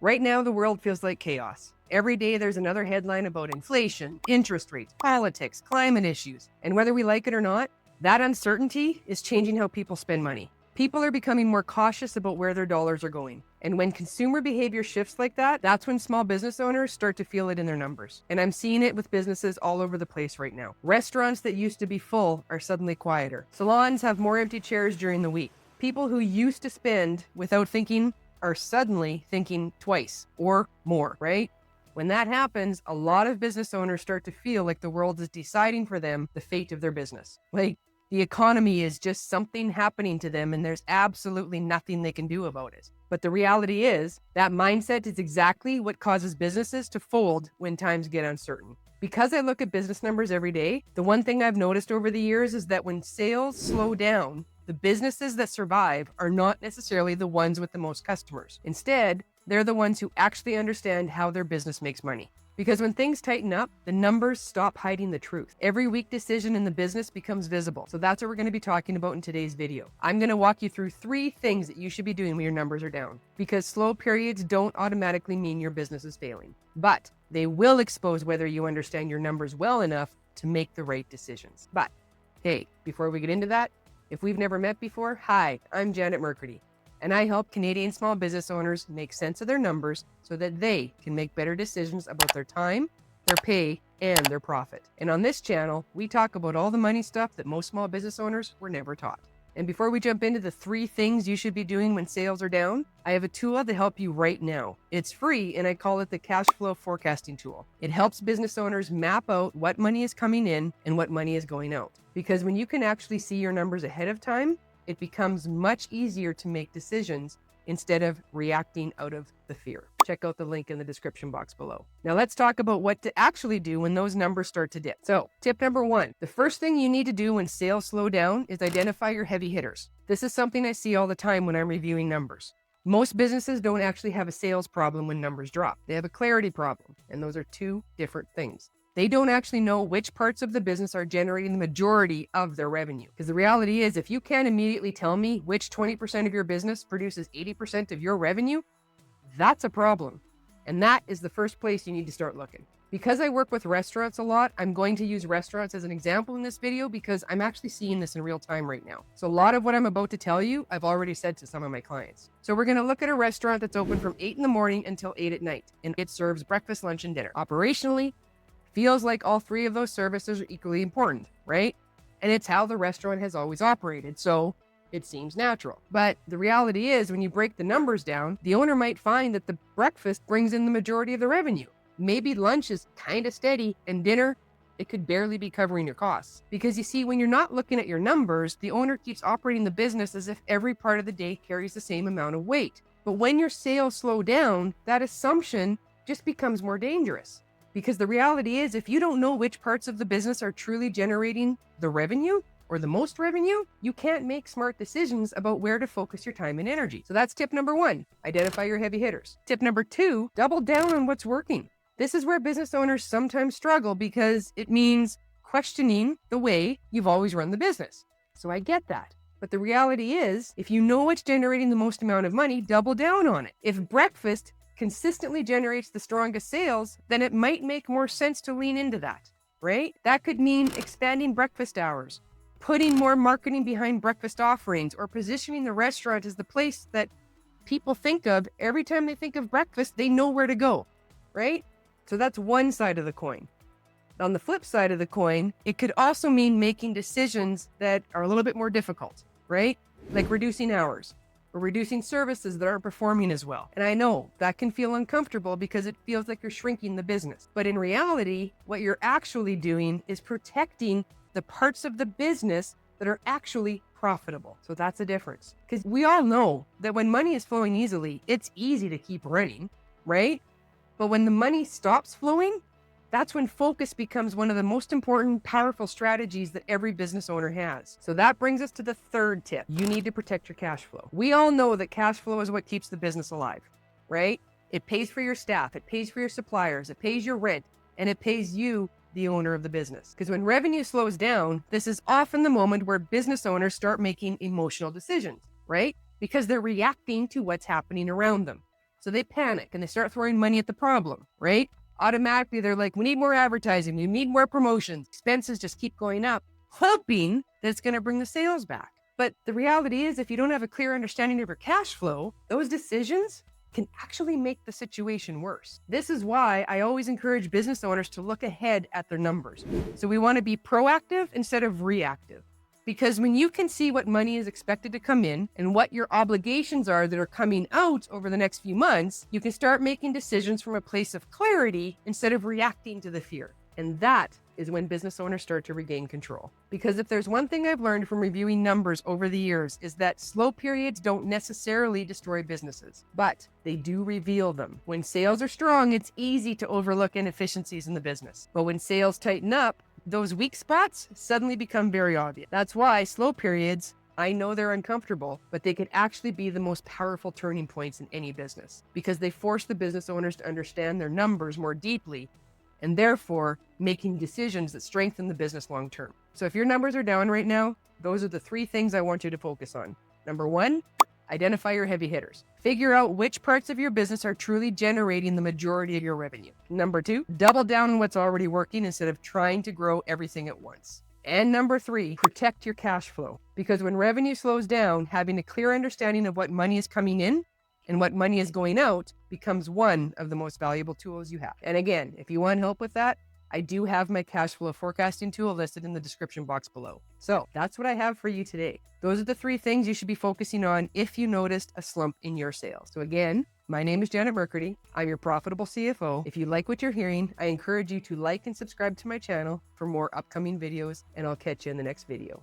Right now, the world feels like chaos. Every day there's another headline about inflation, interest rates, politics, climate issues. And whether we like it or not, that uncertainty is changing how people spend money. People are becoming more cautious about where their dollars are going. And when consumer behavior shifts like that, that's when small business owners start to feel it in their numbers. And I'm seeing it with businesses all over the place right now. Restaurants that used to be full are suddenly quieter. Salons have more empty chairs during the week. People who used to spend without thinking are suddenly thinking twice or more, right? When that happens, a lot of business owners start to feel like the world is deciding for them the fate of their business. Like the economy is just something happening to them and there's absolutely nothing they can do about it. But the reality is that mindset is exactly what causes businesses to fold when times get uncertain. Because I look at business numbers every day, the one thing I've noticed over the years is that when sales slow down, the businesses that survive are not necessarily the ones with the most customers. Instead, they're the ones who actually understand how their business makes money. Because when things tighten up, the numbers stop hiding the truth. Every weak decision in the business becomes visible. So that's what we're going to be talking about in today's video. I'm going to walk you through 3 things that you should be doing when your numbers are down. Because slow periods don't automatically mean your business is failing. But they will expose whether you understand your numbers well enough to make the right decisions. But hey, before we get into that, if we've never met before, hi, I'm Janet Mercredi. And I help Canadian small business owners make sense of their numbers so that they can make better decisions about their time, their pay, and their profit. And on this channel, we talk about all the money stuff that most small business owners were never taught. And before we jump into the 3 things you should be doing when sales are down, I have a tool to help you right now. It's free and I call it the cash flow forecasting tool. It helps business owners map out what money is coming in and what money is going out. Because when you can actually see your numbers ahead of time, it becomes much easier to make decisions instead of reacting out of the fear. Check out the link in the description box below. Now let's talk about what to actually do when those numbers start to dip. So tip number 1, the first thing you need to do when sales slow down is identify your heavy hitters. This is something I see all the time when I'm reviewing numbers. Most businesses don't actually have a sales problem when numbers drop. They have a clarity problem, and those are 2 different things. They don't actually know which parts of the business are generating the majority of their revenue. Because the reality is, if you can't immediately tell me which 20% of your business produces 80% of your revenue, that's a problem. And that is the first place you need to start looking. Because I work with restaurants a lot, I'm going to use restaurants as an example in this video because I'm actually seeing this in real time right now. So a lot of what I'm about to tell you, I've already said to some of my clients. So we're going to look at a restaurant that's open from 8 in the morning until 8 at night. And it serves breakfast, lunch, and dinner. Operationally, feels like all 3 of those services are equally important, right? And it's how the restaurant has always operated, so it seems natural. But the reality is, when you break the numbers down, the owner might find that the breakfast brings in the majority of the revenue. Maybe lunch is kind of steady, and dinner, it could barely be covering your costs. Because you see, when you're not looking at your numbers, the owner keeps operating the business as if every part of the day carries the same amount of weight. But when your sales slow down, that assumption just becomes more dangerous. Because the reality is, if you don't know which parts of the business are truly generating the revenue or the most revenue, you can't make smart decisions about where to focus your time and energy. So that's tip number 1, identify your heavy hitters. Tip number 2, double down on what's working. This is where business owners sometimes struggle because it means questioning the way you've always run the business. So I get that. But the reality is, if you know what's generating the most amount of money, double down on it. If breakfast consistently generates the strongest sales, then it might make more sense to lean into that, right? That could mean expanding breakfast hours, putting more marketing behind breakfast offerings, or positioning the restaurant as the place that people think of every time they think of breakfast. They know where to go, right? So that's one side of the coin. On the flip side of the coin, it could also mean making decisions that are a little bit more difficult, right? Like reducing hours, or reducing services that aren't performing as well. And I know that can feel uncomfortable because it feels like you're shrinking the business. But in reality, what you're actually doing is protecting the parts of the business that are actually profitable. So that's a difference. Because we all know that when money is flowing easily, it's easy to keep running, right? But when the money stops flowing, that's when focus becomes one of the most important, powerful strategies that every business owner has. So that brings us to the 3rd tip. You need to protect your cash flow. We all know that cash flow is what keeps the business alive, right? It pays for your staff, it pays for your suppliers, it pays your rent, and it pays you, the owner of the business. Because when revenue slows down, this is often the moment where business owners start making emotional decisions, right? Because they're reacting to what's happening around them. So they panic and they start throwing money at the problem, right? Automatically, they're like, we need more advertising, we need more promotions. Expenses just keep going up, hoping that it's going to bring the sales back. But the reality is, if you don't have a clear understanding of your cash flow, those decisions can actually make the situation worse. This is why I always encourage business owners to look ahead at their numbers. So we want to be proactive instead of reactive. Because when you can see what money is expected to come in and what your obligations are that are coming out over the next few months, you can start making decisions from a place of clarity instead of reacting to the fear. And that is when business owners start to regain control. Because if there's one thing I've learned from reviewing numbers over the years, is that slow periods don't necessarily destroy businesses, but they do reveal them. When sales are strong, it's easy to overlook inefficiencies in the business. But when sales tighten up, those weak spots suddenly become very obvious. That's why slow periods, I know they're uncomfortable, but they could actually be the most powerful turning points in any business because they force the business owners to understand their numbers more deeply and therefore making decisions that strengthen the business long term. So if your numbers are down right now, those are the 3 things I want you to focus on. Number 1, identify your heavy hitters. Figure out which parts of your business are truly generating the majority of your revenue. Number 2, double down on what's already working instead of trying to grow everything at once. And number 3, protect your cash flow. Because when revenue slows down, having a clear understanding of what money is coming in and what money is going out becomes one of the most valuable tools you have. And again, if you want help with that, I do have my cash flow forecasting tool listed in the description box below. So that's what I have for you today. Those are the 3 things you should be focusing on if you noticed a slump in your sales. So again, my name is Janet Mercredi. I'm your Profitable CFO. If you like what you're hearing, I encourage you to like and subscribe to my channel for more upcoming videos, and I'll catch you in the next video.